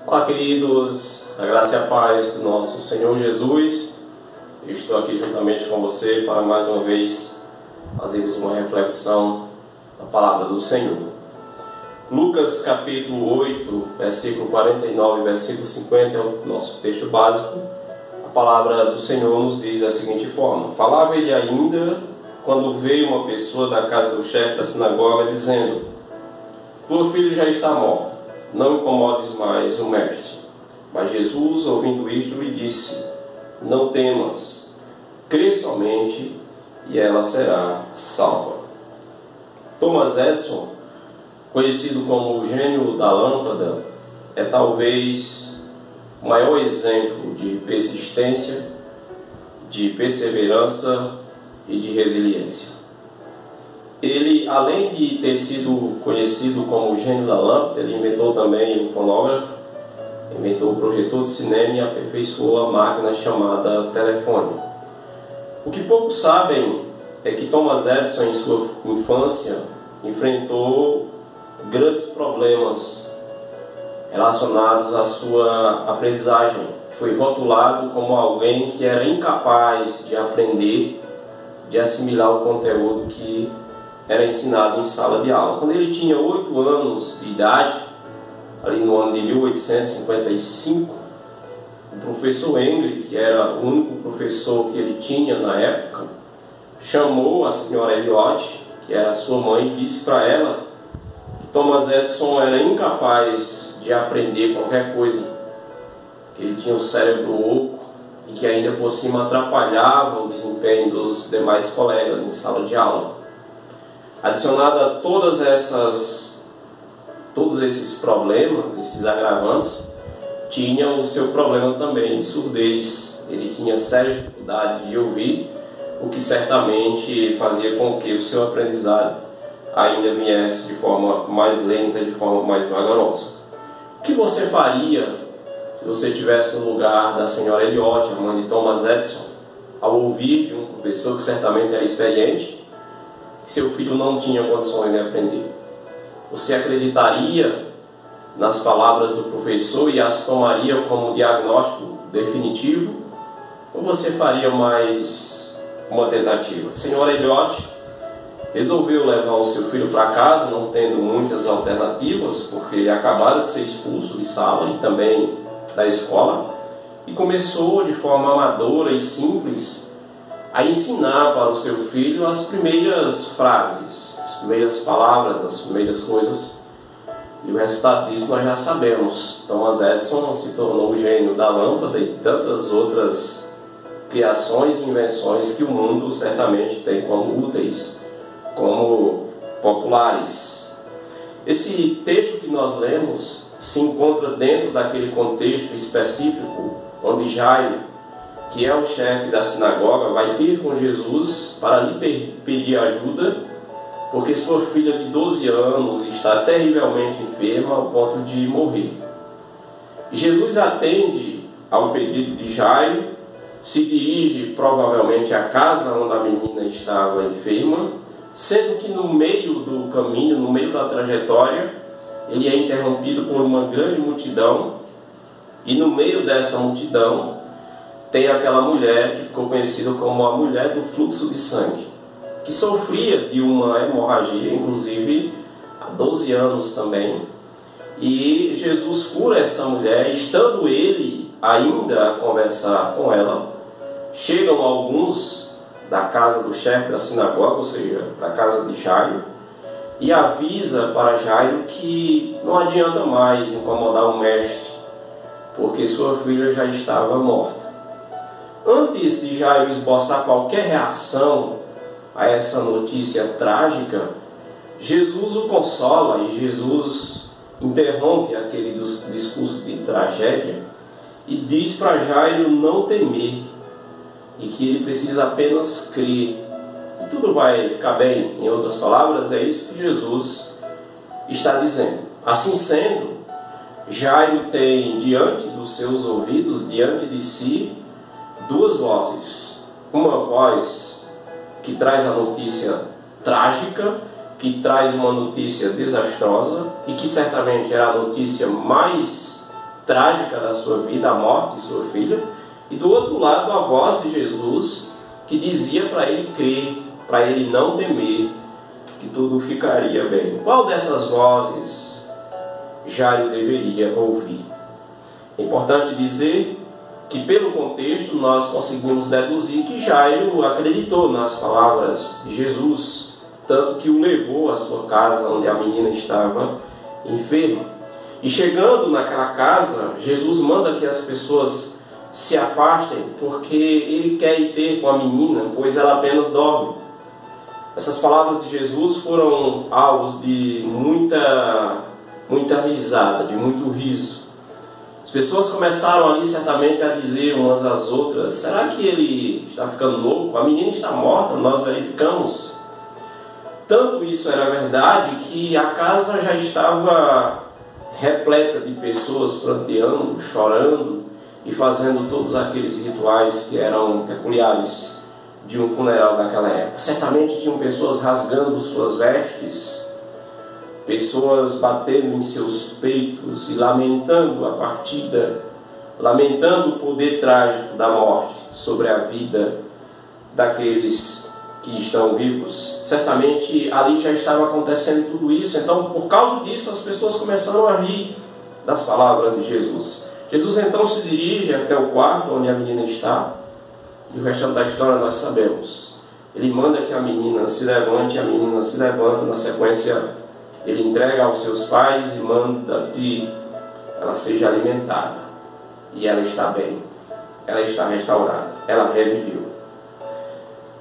Olá, queridos, a graça e a paz do nosso Senhor Jesus. Eu estou aqui juntamente com você para mais uma vez fazermos uma reflexão da palavra do Senhor. Lucas capítulo 8, versículo 49 e versículo 50 é o nosso texto básico. A palavra do Senhor nos diz da seguinte forma: falava ele ainda quando veio uma pessoa da casa do chefe da sinagoga dizendo: tua filha já está morta, não incomodes mais o mestre. Mas Jesus, ouvindo isto, lhe disse: não temas, crê somente e ela será salva. Thomas Edison, conhecido como o gênio da lâmpada, é talvez o maior exemplo de persistência, de perseverança e de resiliência. Ele, além de ter sido conhecido como o gênio da lâmpada, ele inventou também o fonógrafo, inventou o projetor de cinema e aperfeiçoou a máquina chamada telefone. O que poucos sabem é que Thomas Edison, em sua infância, enfrentou grandes problemas relacionados à sua aprendizagem. Foi rotulado como alguém que era incapaz de aprender, de assimilar o conteúdo que era ensinado em sala de aula. Quando ele tinha 8 anos de idade, ali no ano de 1855, o professor Engel, que era o único professor que ele tinha na época, chamou a senhora Eliot, que era a sua mãe, e disse para ela que Thomas Edison era incapaz de aprender qualquer coisa, que ele tinha o cérebro oco e que ainda por cima atrapalhava o desempenho dos demais colegas em sala de aula. Adicionado a todos esses problemas, esses agravantes, tinha o seu problema também de surdez. Ele tinha sérias dificuldades de ouvir, o que certamente fazia com que o seu aprendizado ainda viesse de forma mais lenta, de forma mais vagarosa. O que você faria se você estivesse no lugar da senhora Eliot, a mãe de Thomas Edison, ao ouvir de um professor que certamente era experiente, que seu filho não tinha condições de aprender? Você acreditaria nas palavras do professor e as tomaria como diagnóstico definitivo? Ou você faria mais uma tentativa? A senhora Eliot resolveu levar o seu filho para casa, não tendo muitas alternativas, porque ele acabara de ser expulso de sala e também da escola, e começou de forma amadora e simples a ensinar para o seu filho as primeiras frases, as primeiras palavras, as primeiras coisas. E o resultado disso nós já sabemos. Thomas Edison se tornou o gênio da lâmpada e de tantas outras criações e invenções que o mundo certamente tem como úteis, como populares. Esse texto que nós lemos se encontra dentro daquele contexto específico onde Jairo, que é o chefe da sinagoga, vai ter com Jesus para lhe pedir ajuda, porque sua filha de 12 anos está terrivelmente enferma ao ponto de morrer. E Jesus atende ao pedido de Jairo, se dirige provavelmente à casa onde a menina estava enferma, sendo que no meio do caminho, no meio da trajetória, ele é interrompido por uma grande multidão, e no meio dessa multidão tem aquela mulher que ficou conhecida como a mulher do fluxo de sangue, que sofria de uma hemorragia, inclusive há 12 anos também. E Jesus cura essa mulher, estando ele ainda a conversar com ela. Chegam alguns da casa do chefe da sinagoga, ou seja, da casa de Jairo, e avisa para Jairo que não adianta mais incomodar o mestre, porque sua filha já estava morta. Antes de Jairo esboçar qualquer reação a essa notícia trágica, Jesus o consola e Jesus interrompe aquele discurso de tragédia e diz para Jairo não temer e que ele precisa apenas crer e tudo vai ficar bem. Em outras palavras, é isso que Jesus está dizendo. Assim sendo, Jairo tem diante dos seus ouvidos, diante de si, duas vozes. Uma voz que traz a notícia trágica, que traz uma notícia desastrosa e que certamente era a notícia mais trágica da sua vida, a morte de sua filha, e do outro lado a voz de Jesus que dizia para ele crer, para ele não temer, que tudo ficaria bem. Qual dessas vozes Jairo deveria ouvir? É importante dizer que pelo contexto nós conseguimos deduzir que Jairo acreditou nas palavras de Jesus, tanto que o levou à sua casa onde a menina estava enferma. E chegando naquela casa, Jesus manda que as pessoas se afastem, porque ele quer ir ter com a menina, pois ela apenas dorme. Essas palavras de Jesus foram alvos de muita risada, de muito riso. As pessoas começaram ali certamente a dizer umas às outras: será que ele está ficando louco? A menina está morta, nós verificamos. Tanto isso era verdade que a casa já estava repleta de pessoas pranteando, chorando e fazendo todos aqueles rituais que eram peculiares de um funeral daquela época. Certamente tinham pessoas rasgando suas vestes, pessoas batendo em seus peitos e lamentando a partida, lamentando o poder trágico da morte sobre a vida daqueles que estão vivos. Certamente ali já estava acontecendo tudo isso, então por causa disso as pessoas começaram a rir das palavras de Jesus. Jesus então se dirige até o quarto onde a menina está, e o restante da história nós sabemos. Ele manda que a menina se levante, a menina se levanta, na sequência ele entrega aos seus pais e manda que ela seja alimentada. E ela está bem, ela está restaurada, ela reviveu.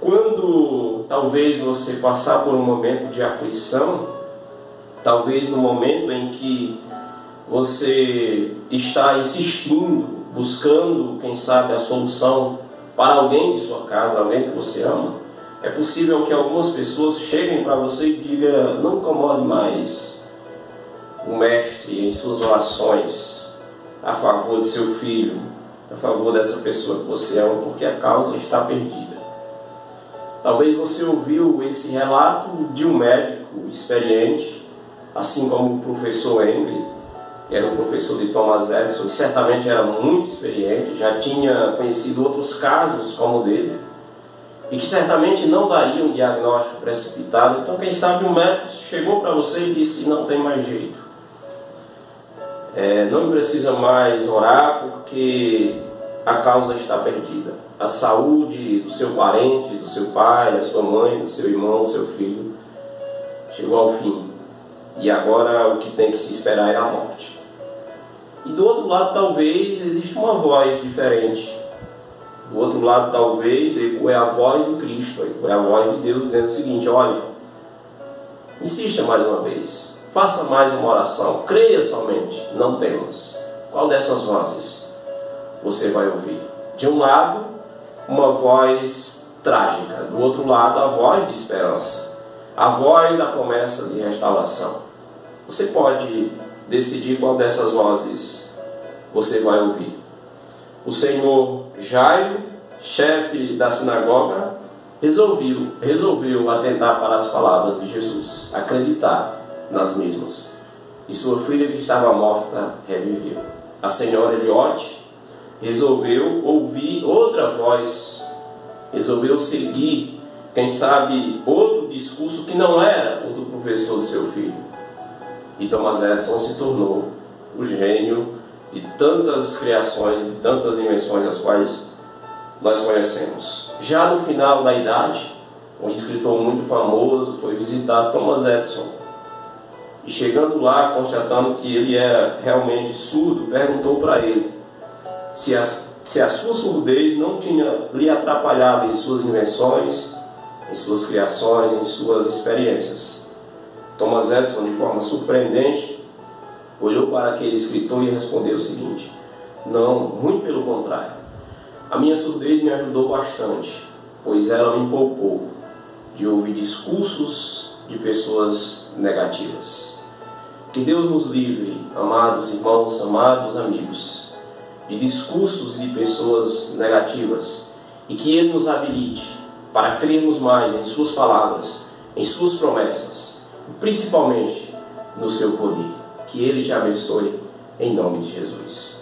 Quando talvez você passar por um momento de aflição, talvez no momento em que você está insistindo, buscando, quem sabe, a solução para alguém de sua casa, alguém que você ama, é possível que algumas pessoas cheguem para você e digam: não incomode mais o mestre em suas orações a favor de seu filho, a favor dessa pessoa que você ama, porque a causa está perdida. Talvez você ouviu esse relato de um médico experiente, assim como o professor Henry, que era o professor de Thomas Edison, que certamente era muito experiente, já tinha conhecido outros casos como o dele, e que certamente não daria um diagnóstico precipitado. Então, quem sabe um médico chegou para você e disse: não tem mais jeito, não precisa mais orar porque a causa está perdida. A saúde do seu parente, do seu pai, da sua mãe, do seu irmão, do seu filho chegou ao fim, e agora o que tem que se esperar é a morte. E do outro lado talvez exista uma voz diferente. Do outro lado talvez é a voz do Cristo, é a voz de Deus dizendo o seguinte: olha, insista mais uma vez, faça mais uma oração, creia somente, não temas. Qual dessas vozes você vai ouvir? De um lado, uma voz trágica, do outro lado, a voz de esperança, a voz da promessa de restauração. Você pode decidir qual dessas vozes você vai ouvir. O senhor Jairo, chefe da sinagoga, resolveu atentar para as palavras de Jesus, acreditar nas mesmas. E sua filha, que estava morta, reviveu. A senhora Eliote resolveu ouvir outra voz, resolveu seguir, quem sabe, outro discurso que não era o do professor do seu filho. E Thomas Edison se tornou o gênio de tantas criações, de tantas invenções as quais nós conhecemos. Já no final da idade, um escritor muito famoso foi visitar Thomas Edison. E chegando lá, constatando que ele era realmente surdo, perguntou para ele se a sua surdez não tinha lhe atrapalhado em suas invenções, em suas criações, em suas experiências. Thomas Edison, de forma surpreendente, olhou para aquele escritor e respondeu o seguinte: não, muito pelo contrário. A minha surdez me ajudou bastante, pois ela me poupou de ouvir discursos de pessoas negativas. Que Deus nos livre, amados irmãos, amados amigos, de discursos de pessoas negativas, e que Ele nos habilite para crermos mais em Suas palavras, em Suas promessas, e principalmente no Seu poder. Que Ele te abençoe, em nome de Jesus.